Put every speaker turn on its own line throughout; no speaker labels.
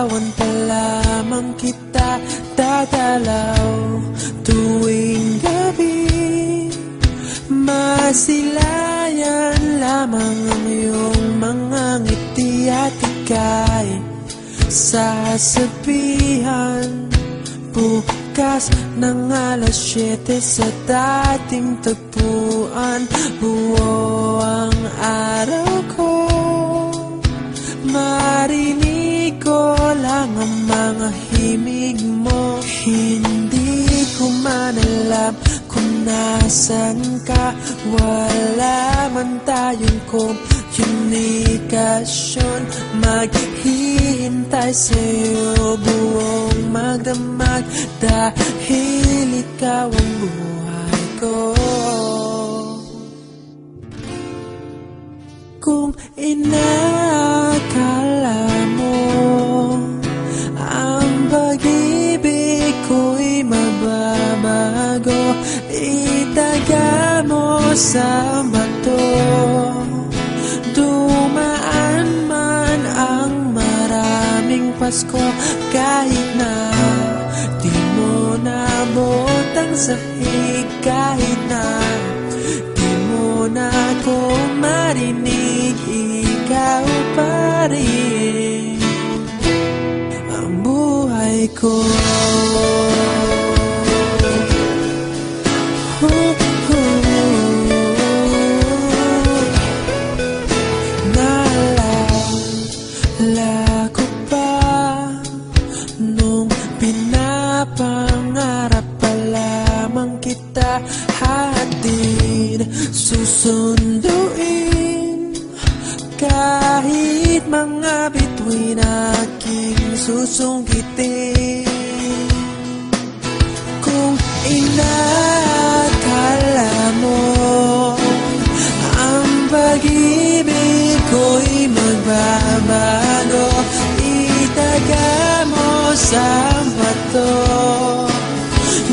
Nililigawan pa lamang kita dadalaw tuwing gabi. Masilayan lamang ang iyong mga ngiti at ika'y sasabihan bukas ng alas 7 sa dating tagpuan. Buo ang araw ko, marinig ko lang ang mga himig mo. Hindi ko man alam kung nasan ka, wala man tayong komunikasyon. Maghihintay sa'yo buong magdamag dahil ikaw ang buhay ko. Kung inakala mo ang pag-ibig ko'y mababago, itaga mo sa bato. Dumaan man ang maraming Pasko, kahit na di mo nabot ang sahig, kahit na di mo na ako marinig, ikaw pa rin ang buhay ko. Naalala ko pa nung pinapangarap pa lamang kita, hatid susunduin kahit mga bituin aking susungkitin. Kung inakala mo ang pag-ibig ko'y magbabago, itaga mo sa bato.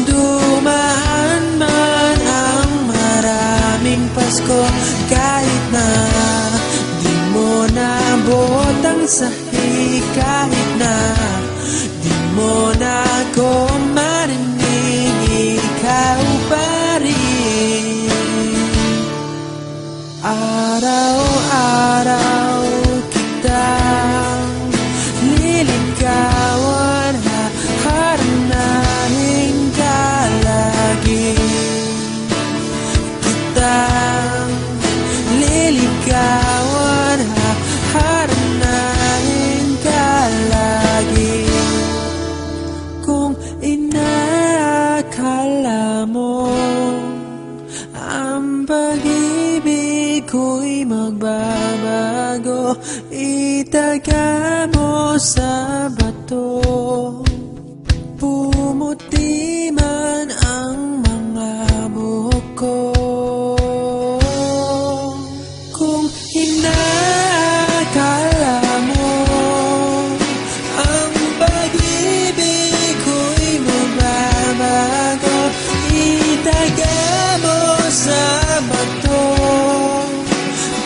Dumaan man ang maraming Pasko, kahit na di mo nabot ang sahig, kahit na di mo na ako marinig, ikaw pa rin. Araw-araw kitang liligawan, haharanahin ka lagi. Kitang liligawan, haharanahin ka lagi. Kung inakala mo ang pag-ibig ko'y magbabago, itaga mo sa bato. Pumuti man ang mga buhok ko. Kung inakala mo ang pag-ibig ko'y magbabago, itaga mo sa bato.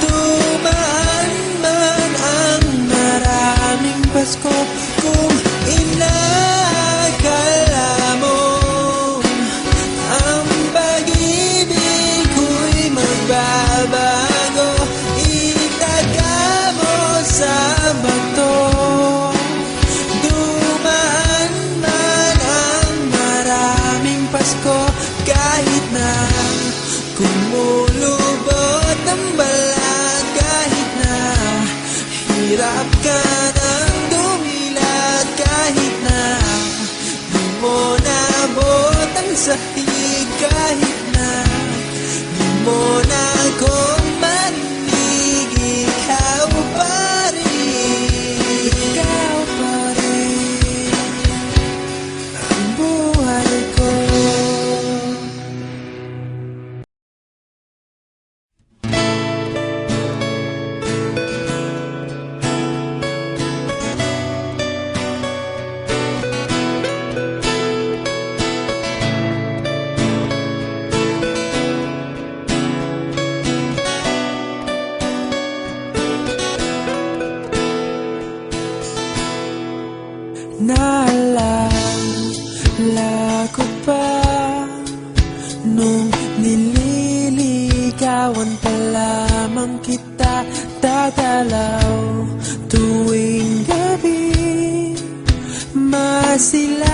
Dumaan man ang maraming Pasko, kung inakala mo ang pag-ibig ko'y magbabago, itaga mo sa bato. Dumaan man ang maraming Pasko, kahit na kumulubot ang balat, kahit na hirap ka ng dumilat, kahit na di mo nabot ang sahig, kahit na di mo na ako marinig, ikaw pa rin, ikaw pa rin ang buhay ko. Naalala ko pa nung nililigawan pa lamang kita, dadalaw tuwing gabi. Masilayan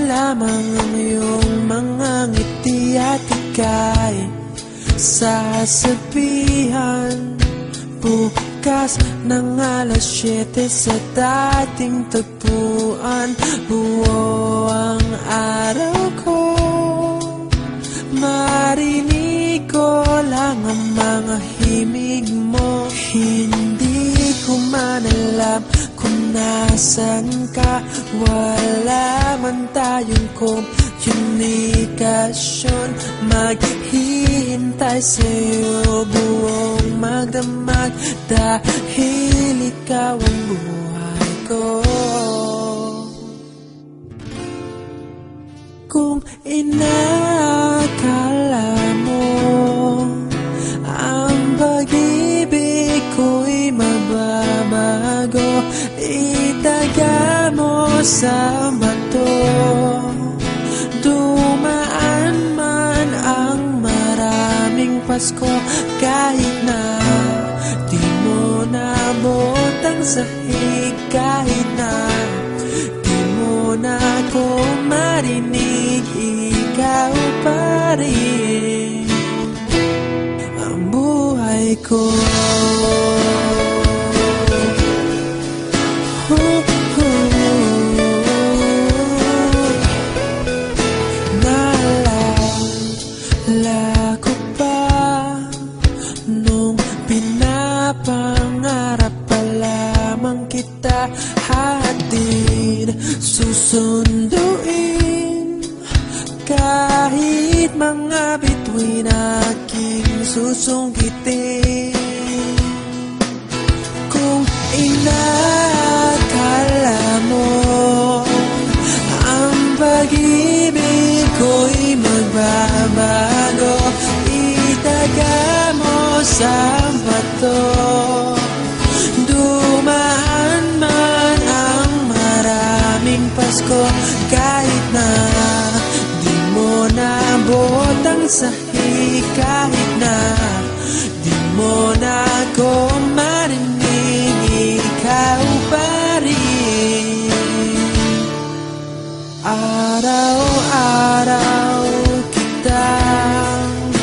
lamang ang iyong mga ngiti at ika'y sasabihan bukas ng alas 7 sa dating tagpuan. Buo ang araw ko, marinig ko lang ang mga himig mo. Hindi ko man alam kung nasan ka, wala man tayong komunikasyon. Maghihintay sa'yo buong magdamag, dahil ikaw ang buhay ko. Kung inakala mo ang pag-ibig ko'y mababago, itaga mo sa bato. Dumaan man ang maraming Pasko, kahit na di mo naabot ang sahig, kahit na di mo na ako marinig, ikaw pa rin ang buhay ko. Naalala ko pa nung pinapangarap pa lamang kita, hatid susunduin kahit mga bituin aking susungkitin. Kung inakala mo ang pag-ibig ko'y magbabago, itaga mo sa bato. Dumaan man ang maraming Pasko, kahit na di mo naabot ang sahig, kahit na di mo na ako marinig, ikaw pa rin. Araw-araw kitang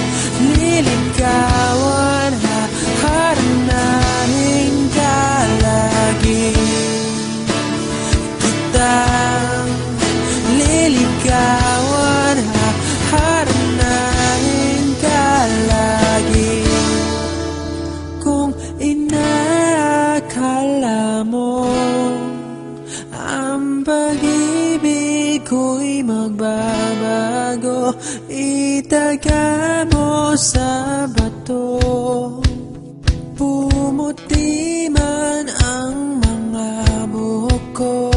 liligawan, haharanahin ka lagi. Kitang liligawan, haharanahin ka lagi. Kung inakala mo ang pag-ibig ko'y magbabago, itaga mo sa bato. Pumuti man ang mga buhok ko.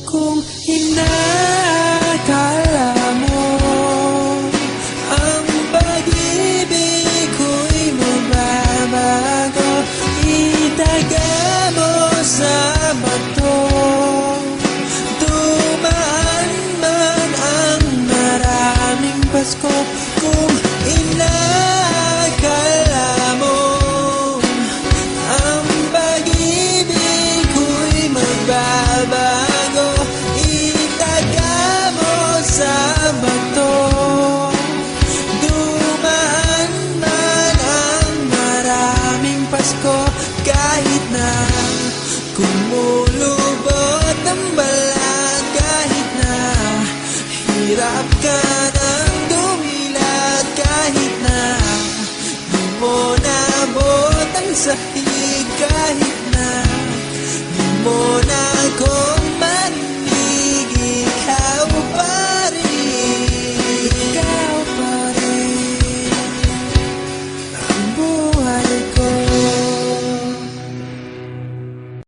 Kung inakala mo ang pag-ibig ko'y magbabago, itaga mo sa bato. Dumaan man ang maraming Pasko, kung inakala mo ang pag-ibig ko'y magbabago, itaga mo sa bato. Dumaan man ang maraming Pasko, kahit na kumulubot ang balat, kahit na hirap ka ng dumilat, kahit na di mo naabot ang sahig, kahit na di mo na ako